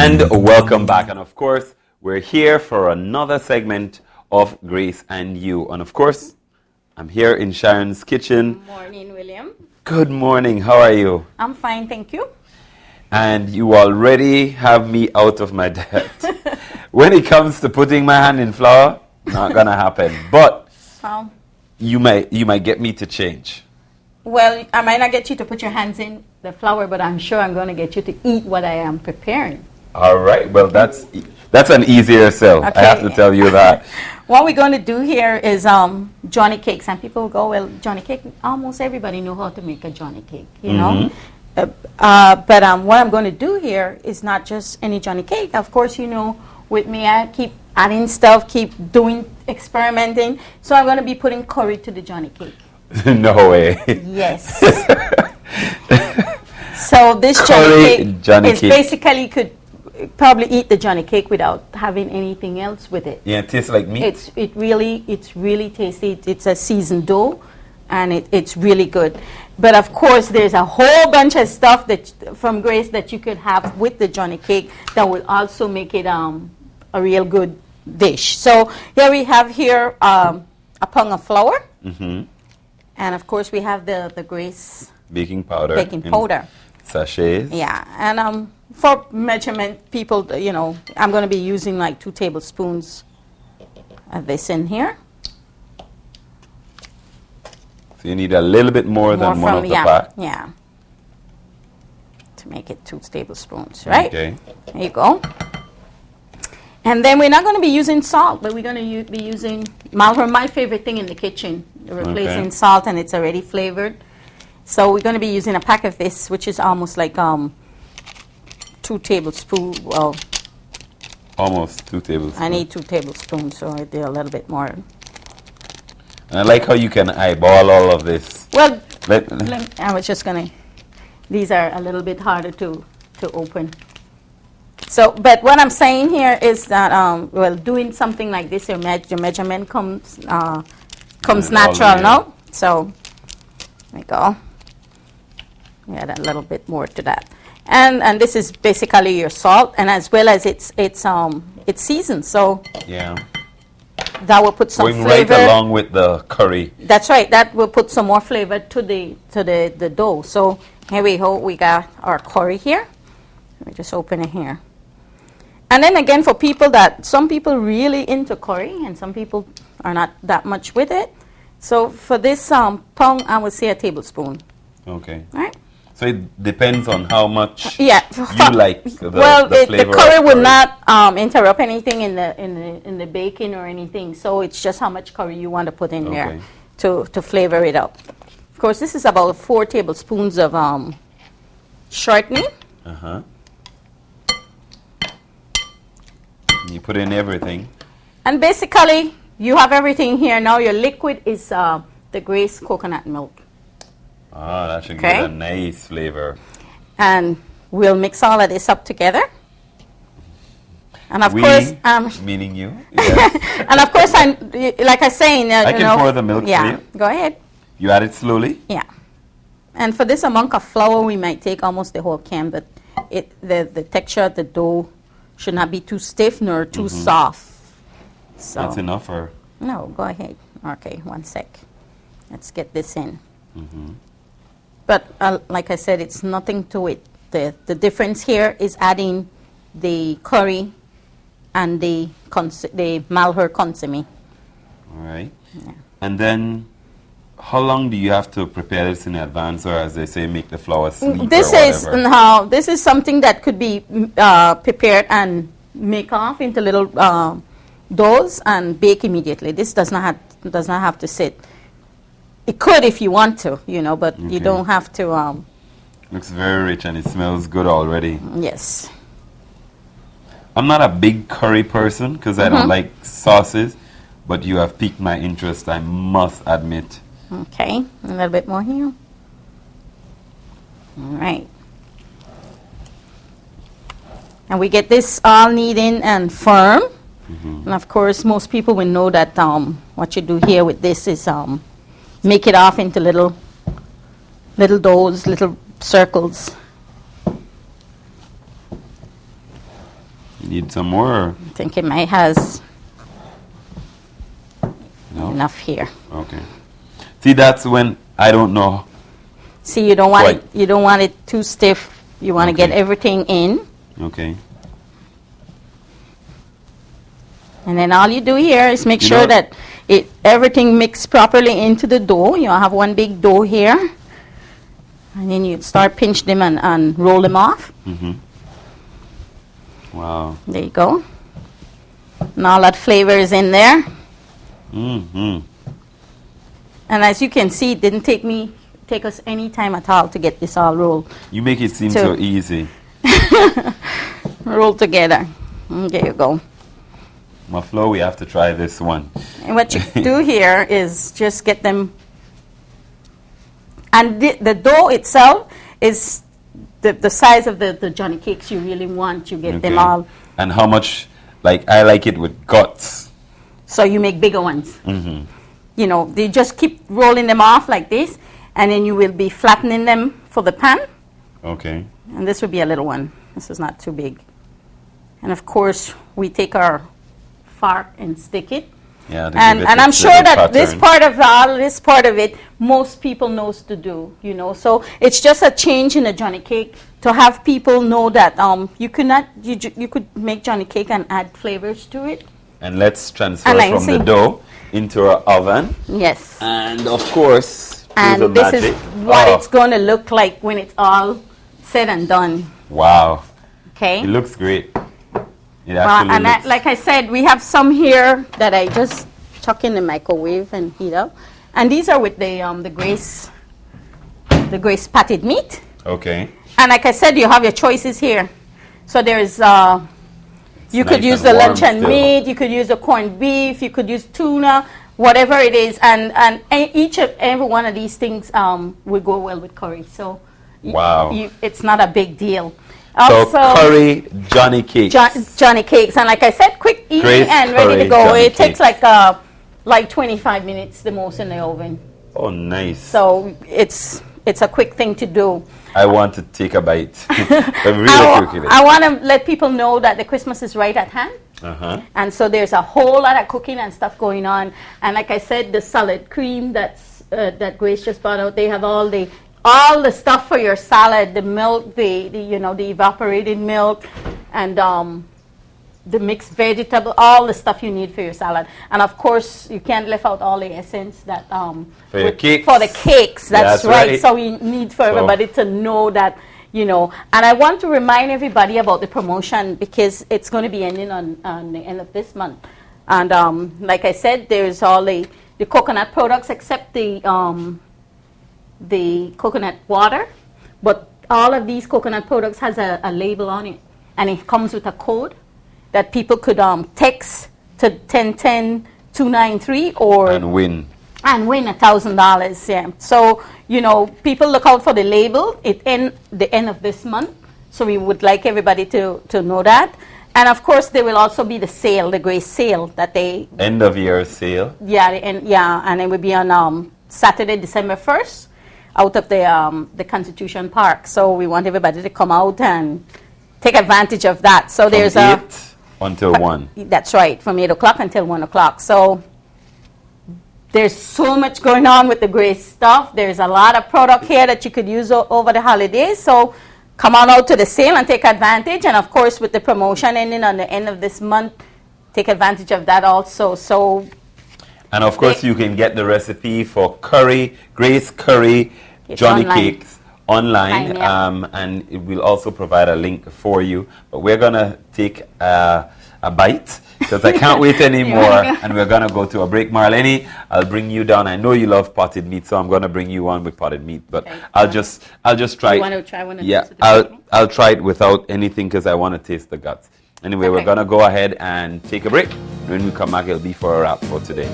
And welcome back. And of course, we're here for another segment of Grace and You. And of course, I'm here in Sharon's kitchen. Good morning, William. Good morning. How are you? I'm fine, thank you. And you already have me out of my depth. When it comes to putting my hand in flour, not gonna happen. But you might get me to change. Well, I might not get you to put your hands in the flour, but I'm sure I'm going to get you to eat what I am preparing. All right. Well, that's an easier sell. Okay. I have to tell you that. What we're going to do here is Johnny cakes. And people go, well, Johnny cake, almost everybody know how to make a Johnny cake, you know. But what I'm going to do here is not just any Johnny cake. Of course, you know, with me, I keep adding stuff, keep experimenting. So I'm going to be putting curry to the Johnny cake. No way. Yes. So this Johnny cake is basically could probably eat the Johnny cake without having anything else with it. Yeah, it tastes like meat. It's really tasty. It's a seasoned dough, and it's really good. But of course, there's a whole bunch of stuff from Grace that you could have with the Johnny cake that will also make it a real good dish. So here we have a pound of flour. And of course, we have the Grace baking powder. Sachets. Yeah, and for measurement, people, you know, I'm going to be using like 2 tablespoons of this in here. So you need a little bit more than one of the pack. Yeah. To make it 2 tablespoons, right? Okay. There you go. And then we're not going to be using salt, but we're going to be using malheur, my favorite thing in the kitchen, replacing salt, and it's already flavored. So we're going to be using a pack of this, which is almost like 2 tablespoons. Well, almost 2 tablespoons. I need 2 tablespoons, so I did a little bit more. And I like how you can eyeball all of this. Well, I was just going to, these are a little bit harder to open. So, but what I'm saying here is that, well, doing something like this, your measurement comes natural, no? So, there we go. Add a little bit more to that, and this is basically your salt, and as well as it's seasoned. So yeah, that will put some flavor right along with the curry. That's right. That will put some more flavor to the dough. So here we go. We got our curry here. Let me just open it here. And then again, for people some people really into curry, and some people are not that much with it. So for this pound, I would say a tablespoon. Okay. All right. So it depends on how much you like the flavor. The curry will not interrupt anything in the baking or anything. So it's just how much curry you want to put in there to flavor it up. Of course, this is about 4 tablespoons of shortening. You put in everything. And basically, you have everything here. Now your liquid is the Grace coconut milk. Ah, that should give a nice flavor. And we'll mix all of this up together. And of course, meaning you. Yes. And of course, like I say, I can pour the milk for you. Go ahead. You add it slowly. Yeah. And for this amount of flour, we might take almost the whole can, but the texture of the dough should not be too stiff nor too soft. So that's enough, or no? Go ahead. Okay, 1 sec. Let's get this in. But like I said, it's nothing to it. The difference here is adding the curry and the malheur consommé. All right. Yeah. And then, how long do you have to prepare this in advance, or as they say, make the flour sleep? This is something that could be prepared and make off into little doughs and bake immediately. This does not have to sit. It could if you want to, you know, but you don't have to. Looks very rich and it smells good already. Yes. I'm not a big curry person because I don't like sauces, but you have piqued my interest, I must admit. Okay, a little bit more here. All right. And we get this all kneading and firm. And of course, most people will know that what you do here with this is make it off into little doughs, little circles. Need some more? I think it might has No? enough here. Okay. See, that's when I don't know. See, you don't want it. You don't want it too stiff. You want to get everything in. Okay. And then all you do here is make sure that everything mixed properly into the dough. You have one big dough here. And then you start pinch them and roll them off. Mm-hmm. Wow. There you go. And all that flavor is in there. Mm-hmm. And as you can see, it didn't take us any time at all to get this all rolled. You make it seem so easy. Roll together. There you go. My Flo, we have to try this one. And what you do here is just get them. And the dough itself is the size of the Johnny cakes you really want. You get them all. And how much, like, I like it with guts. So you make bigger ones. Mm-hmm. You know, they just keep rolling them off like this, and then you will be flattening them for the pan. Okay. And this would be a little one. This is not too big. And of course, we take our fork and stick it. Yeah, and I'm sure that this part of it, most people knows to do, you know. So it's just a change in the Johnny cake to have people know that you could make Johnny cake and add flavors to it. And let's transfer from the dough into our oven. Yes. And of course, and this is what it's going to look like when it's all said and done. Wow. Okay. It looks great. Like I said, we have some here that I just chuck in the microwave and heat up, and these are with the Grace patted meat. Okay. And like I said, you have your choices here. So there's you could use the luncheon meat, you could use the corned beef, you could use tuna, whatever it is, and every one of these things would go well with curry. So wow, it's not a big deal. So curry Johnny cakes. Johnny cakes, and like I said, quick, easy, and ready to go. It takes like 25 minutes the most in the oven. Oh, nice. So it's a quick thing to do. I want to take a bite. I want to let people know that the Christmas is right at hand. Uh-huh. And so there's a whole lot of cooking and stuff going on. And like I said, the salad cream that Grace just brought out, they have all the stuff for your salad, the milk, the evaporated milk, and the mixed vegetable, all the stuff you need for your salad. And of course, you can't leave out all the essence that for the cakes. That's right. So we need for everybody to know that, and I want to remind everybody about the promotion because it's going to be ending on the end of this month. And like I said, there's all the coconut products except the coconut water, but all of these coconut products has a label on it, and it comes with a code that people could text to 1010-293 and win $1,000. Yeah. So people look out for the label. It the end of this month, so we would like everybody to know that. And of course, there will also be the sale, the Grace sale that they end of year sale. Yeah, and it will be on Saturday, December 1st. Out of the Constitution Park. So we want everybody to come out and take advantage of that. So there's 8 until 1. That's right, from 8 o'clock until 1 o'clock. So there's so much going on with the Grace stuff. There's a lot of product here that you could use over the holidays. So come on out to the sale and take advantage. And of course, with the promotion ending on the end of this month, take advantage of that also. So. And of course, you can get the recipe for Grace Curry Johnny cakes online, and it will also provide a link for you. But we're gonna take a bite because I can't wait anymore, and we're gonna go to a break. Marlene, I'll bring you down. I know you love potted meat, so I'm gonna bring you on with potted meat. But okay. I'll just try. You want to try one of these? Yeah, I'll try it without anything because I want to taste the guts. Anyway, we're gonna go ahead and take a break. When we come back, it'll be for a wrap for today.